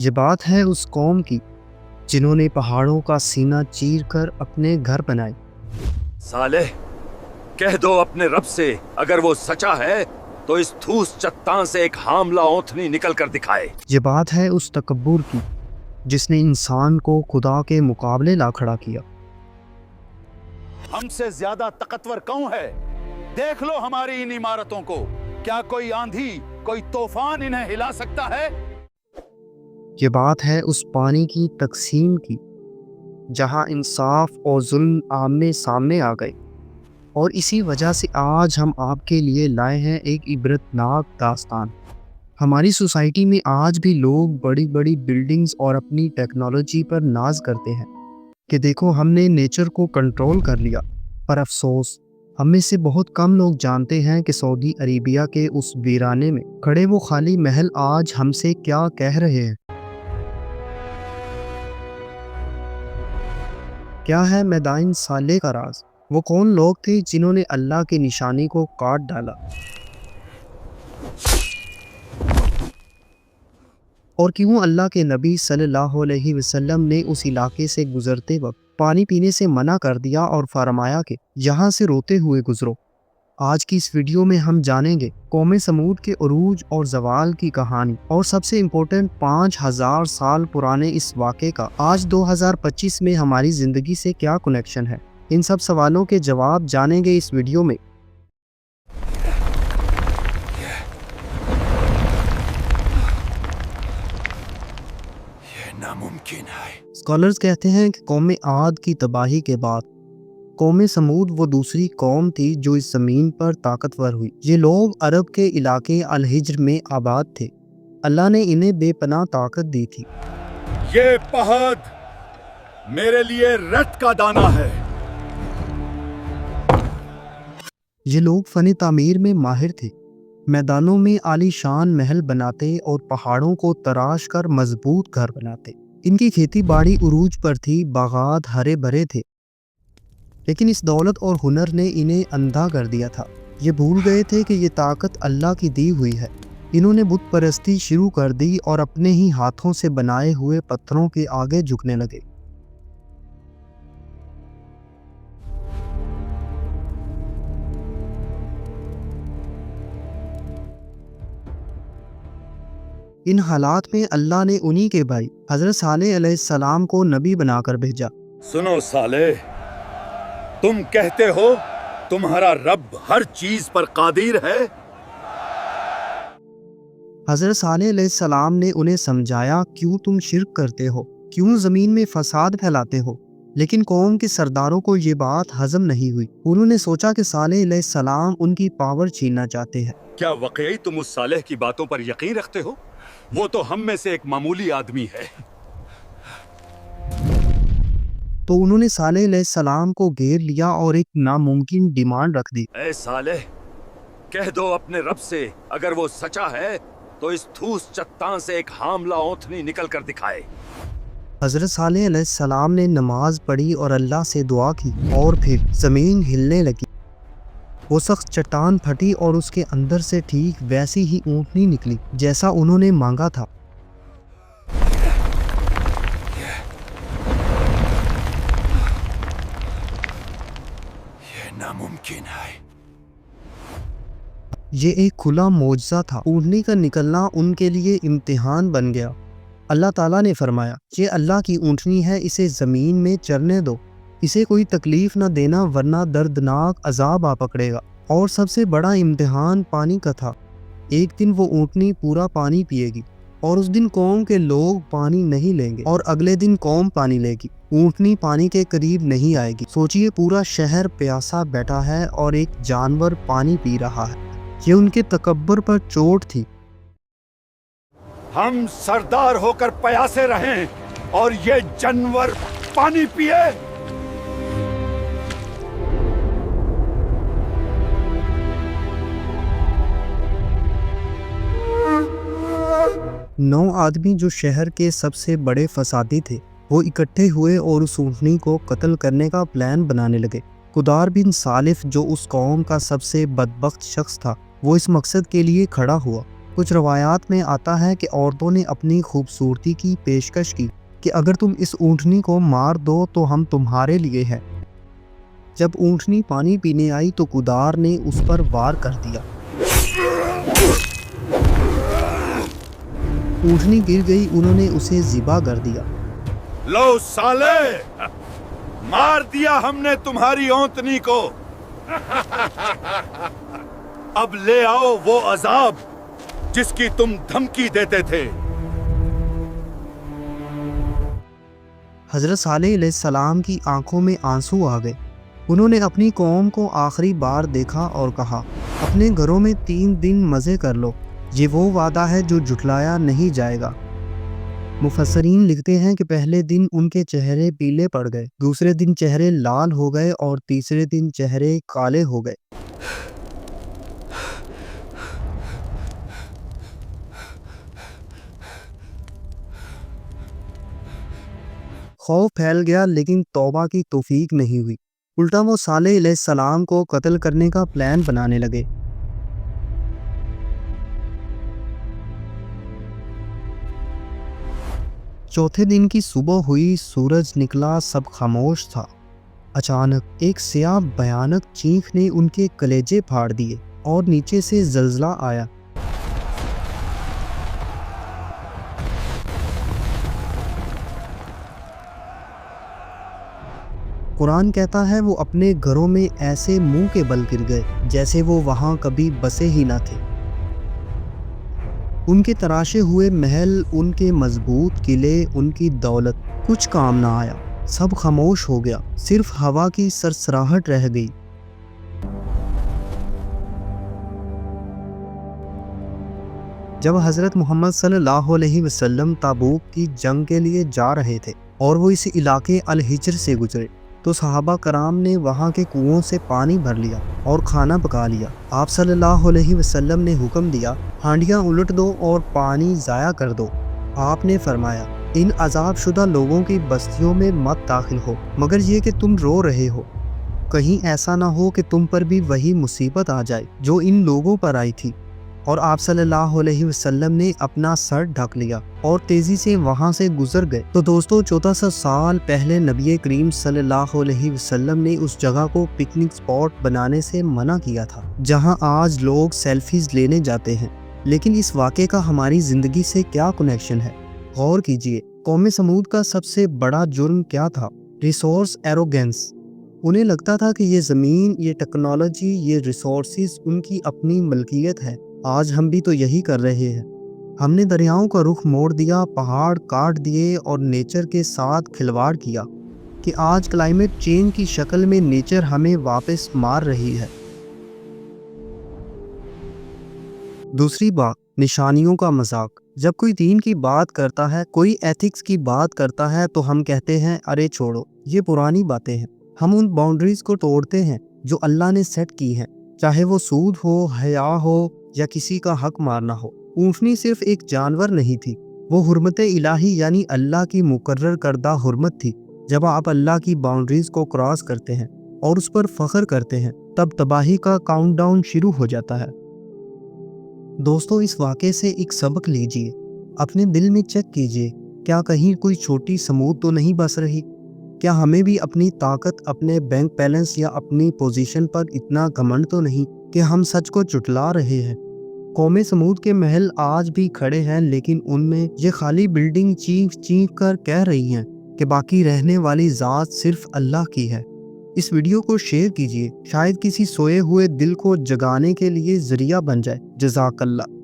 یہ بات ہے اس قوم کی جنہوں نے پہاڑوں کا سینہ چیر کر اپنے گھر بنائے۔ صالح کہہ دو اپنے رب سے اگر وہ سچا ہے تو اس ٹھوس چٹان سے ایک حاملہ اونٹنی نکل کر دکھائے۔ یہ بات ہے اس تکبر کی جس نے انسان کو خدا کے مقابلے لا کھڑا کیا۔ ہم سے زیادہ طاقتور کون ہے؟ دیکھ لو ہماری ان عمارتوں کو، کیا کوئی آندھی کوئی طوفان انہیں ہلا سکتا ہے؟ یہ بات ہے اس پانی کی تقسیم کی جہاں انصاف اور ظلم آمنے سامنے آ گئے، اور اسی وجہ سے آج ہم آپ کے لیے لائے ہیں ایک عبرتناک داستان۔ ہماری سوسائٹی میں آج بھی لوگ بڑی بڑی بلڈنگز اور اپنی ٹیکنالوجی پر ناز کرتے ہیں کہ دیکھو ہم نے نیچر کو کنٹرول کر لیا، پر افسوس ہم میں سے بہت کم لوگ جانتے ہیں کہ سعودی عربیہ کے اس ویرانے میں کھڑے وہ خالی محل آج ہم سے کیا کہہ رہے ہیں۔ کیا ہے میدان صالح کا راز؟ وہ کون لوگ تھے جنہوں نے اللہ کی نشانی کو کاٹ ڈالا؟ اور کیوں اللہ کے نبی صلی اللہ علیہ وسلم نے اس علاقے سے گزرتے وقت پانی پینے سے منع کر دیا اور فرمایا کہ یہاں سے روتے ہوئے گزرو؟ آج کی اس ویڈیو میں ہم جانیں گے قوم سمود کے عروج اور زوال کی کہانی، اور سب سے امپورٹنٹ 5000 سال پرانے اس واقعے کا آج 2025 میں ہماری زندگی سے کیا کنیکشن ہے۔ ان سب سوالوں کے جواب جانیں گے اس ویڈیو میں۔ ناممکن ہے۔ اسکالرز کہتے ہیں کہ قوم عاد کی تباہی کے بعد قوم سمود وہ دوسری قوم تھی جو اس زمین پر طاقتور ہوئی۔ یہ لوگ عرب کے علاقے الحجر میں آباد تھے۔ اللہ نے انہیں بے پناہ طاقت دی تھی۔ یہ پہاڑ میرے لیے رت کا دانہ ہے۔ یہ لوگ فن تعمیر میں ماہر تھے، میدانوں میں عالی شان محل بناتے اور پہاڑوں کو تراش کر مضبوط گھر بناتے۔ ان کی کھیتی باڑی عروج پر تھی، باغات ہرے بھرے تھے، لیکن اس دولت اور ہنر نے انہیں اندھا کر دیا تھا۔ یہ بھول گئے تھے کہ یہ طاقت اللہ کی دی ہوئی ہے۔ انہوں نے بت پرستی شروع کر دی اور اپنے ہی ہاتھوں سے بنائے ہوئے پتھروں کے آگے جھکنے لگے۔ ان حالات میں اللہ نے انہی کے بھائی حضرت صالح علیہ السلام کو نبی بنا کر بھیجا۔ سنو صالح، تم کہتے ہو تمہارا رب ہر چیز پر قادر ہے۔ حضرت صالح علیہ السلام نے انہیں سمجھایا کیوں تم شرک کرتے ہو، کیوں زمین میں فساد پھیلاتے ہو، لیکن قوم کے سرداروں کو یہ بات ہضم نہیں ہوئی۔ انہوں نے سوچا کہ صالح علیہ السلام ان کی پاور چھیننا چاہتے ہیں۔ کیا واقعی تم اس صالح کی باتوں پر یقین رکھتے ہو؟ وہ تو ہم میں سے ایک معمولی آدمی ہے۔ تو انہوں نے صالح علیہ السلام کو گھیر لیا اور ایک ناممکن ڈیمانڈ رکھ دی۔ اے صالح کہہ دو اپنے رب سے اگر وہ سچا ہے تو اس ٹھوس چٹان سے ایک حاملہ اونٹنی نکل کر دکھائے۔ حضرت صالح علیہ السلام نے نماز پڑھی اور اللہ سے دعا کی، اور پھر زمین ہلنے لگی۔ وہ سخت چٹان پھٹی اور اس کے اندر سے ٹھیک ویسی ہی اونٹنی نکلی جیسا انہوں نے مانگا تھا۔ یہ ناممکن ہے۔ یہ ایک کھلا معجزہ تھا۔ اونٹنی کا نکلنا ان کے لیے امتحان بن گیا۔ اللہ تعالیٰ نے فرمایا، یہ اللہ کی اونٹنی ہے، اسے زمین میں چرنے دو، اسے کوئی تکلیف نہ دینا ورنہ دردناک عذاب آ پکڑے گا۔ اور سب سے بڑا امتحان پانی کا تھا۔ ایک دن وہ اونٹنی پورا پانی پیے گی، اور اس دن قوم کے لوگ پانی نہیں لیں گے، اور اگلے دن قوم پانی لے گی۔ اونٹنی پانی کے قریب نہیں آئے گی۔ سوچئے پورا شہر پیاسا بیٹھا ہے اور ایک جانور پانی پی رہا ہے۔ یہ ان کے تکبر پر چوٹ تھی۔ ہم سردار ہو کر پیاسے رہیں اور یہ جانور پانی پیے۔ 9 آدمی جو شہر کے سب سے بڑے فسادی تھے، وہ اکٹھے ہوئے اور اس اونٹنی کو قتل کرنے کا پلان بنانے لگے۔ قدار بن سالف جو اس قوم کا سب سے بدبخت شخص تھا، وہ اس مقصد کے لیے کھڑا ہوا۔ کچھ روایات میں آتا ہے کہ عورتوں نے اپنی خوبصورتی کی پیشکش کی کہ اگر تم اس اونٹنی کو مار دو تو ہم تمہارے لیے ہیں۔ جب اونٹنی پانی پینے آئی تو کدار نے اس پر وار کر دیا۔ اونٹنی گر گئی، انہوں نے اسے ذبح کر دیا۔ لو سالے، مار دیا ہم نے تمہاری اونٹنی کو، اب لے آؤ وہ عذاب جس کی تم دھمکی دیتے تھے۔ حضرت صالح علیہ السلام کی آنکھوں میں آنسو آ گئے۔ انہوں نے اپنی قوم کو آخری بار دیکھا اور کہا، اپنے گھروں میں 3 دن مزے کر لو، یہ وہ وعدہ ہے جو جھٹلایا نہیں جائے گا۔ مفسرین لکھتے ہیں کہ پہلے دن ان کے چہرے پیلے پڑ گئے، دوسرے دن چہرے لال ہو گئے اور تیسرے دن چہرے کالے ہو گئے۔ خوف پھیل گیا لیکن توبہ کی توفیق نہیں ہوئی، الٹا وہ صالح علیہ السلام کو قتل کرنے کا پلان بنانے لگے۔ چوتھے دن کی صبح ہوئی، سورج نکلا، سب خاموش تھا۔ اچانک ایک سیاہ بھیانک چیخ نے ان کے کلیجے پھاڑ دیے اور نیچے سے زلزلہ آیا۔ قرآن کہتا ہے وہ اپنے گھروں میں ایسے منہ کے بل گر گئے جیسے وہ وہاں کبھی بسے ہی نہ تھے۔ ان کے تراشے ہوئے محل، ان کے مضبوط قلعے، ان کی دولت، کچھ کام نہ آیا، سب خاموش ہو گیا، صرف ہوا کی سرسراہٹ رہ گئی۔ جب حضرت محمد صلی اللہ علیہ وسلم تبوک کی جنگ کے لیے جا رہے تھے اور وہ اس علاقے الحجر سے گزرے تو صحابہ کرام نے وہاں کے کنووں سے پانی بھر لیا اور کھانا پکا لیا۔ آپ صلی اللہ علیہ وسلم نے حکم دیا، ہانڈیاں الٹ دو اور پانی ضائع کر دو۔ آپ نے فرمایا، ان عذاب شدہ لوگوں کی بستیوں میں مت داخل ہو مگر یہ کہ تم رو رہے ہو، کہیں ایسا نہ ہو کہ تم پر بھی وہی مصیبت آ جائے جو ان لوگوں پر آئی تھی۔ اور آپ صلی اللہ علیہ وسلم نے اپنا سر ڈھک لیا اور تیزی سے وہاں سے گزر گئے۔ تو دوستو 1400 سال پہلے نبی کریم صلی اللہ علیہ وسلم نے اس جگہ کو پکنک سپاٹ بنانے سے منع کیا تھا جہاں آج لوگ سیلفیز لینے جاتے ہیں۔ لیکن اس واقعے کا ہماری زندگی سے کیا کنیکشن ہے؟ غور کیجئے، قوم سمود کا سب سے بڑا جرم کیا تھا؟ Resource arrogance. انہیں لگتا تھا کہ یہ زمین، یہ ٹیکنالوجی، یہ ریسورسز ان کی اپنی ملکیت ہے۔ آج ہم بھی تو یہی کر رہے ہیں۔ ہم نے دریاؤں کا رخ موڑ دیا، پہاڑ کاٹ دیے اور نیچر کے ساتھ کھلواڑ کیا کہ آج کلائمیٹ چینج کی شکل میں نیچر ہمیں واپس مار رہی ہے۔ دوسری بات، نشانیوں کا مذاق۔ جب کوئی دین کی بات کرتا ہے، کوئی ایتھکس کی بات کرتا ہے تو ہم کہتے ہیں ارے چھوڑو، یہ پرانی باتیں ہیں۔ ہم ان باؤنڈریز کو توڑتے ہیں جو اللہ نے سیٹ کی ہیں، چاہے وہ سود ہو، حیا ہو یا کسی کا حق مارنا ہو۔ اونٹنی صرف ایک جانور نہیں تھی، وہ حرمت الہی یعنی اللہ کی مقرر کردہ حرمت تھی۔ جب آپ اللہ کی باؤنڈریز کو کراس کرتے ہیں اور اس پر فخر کرتے ہیں تب تباہی کا کاؤنٹ ڈاؤن شروع ہو جاتا ہے۔ دوستو اس واقعے سے ایک سبق لیجئے، اپنے دل میں چیک کیجئے، کیا کہیں کوئی چھوٹی سمود تو نہیں بس رہی؟ کیا ہمیں بھی اپنی طاقت، اپنے بینک بیلنس یا اپنی پوزیشن پر اتنا گھمنڈ تو نہیں کہ ہم سچ کو جھٹلا رہے ہیں؟ قوم سمود کے محل آج بھی کھڑے ہیں لیکن ان میں یہ خالی بلڈنگ چیخ چیخ کر کہہ رہی ہیں کہ باقی رہنے والی ذات صرف اللہ کی ہے۔ اس ویڈیو کو شیئر کیجئے، شاید کسی سوئے ہوئے دل کو جگانے کے لیے ذریعہ بن جائے۔ جزاک اللہ۔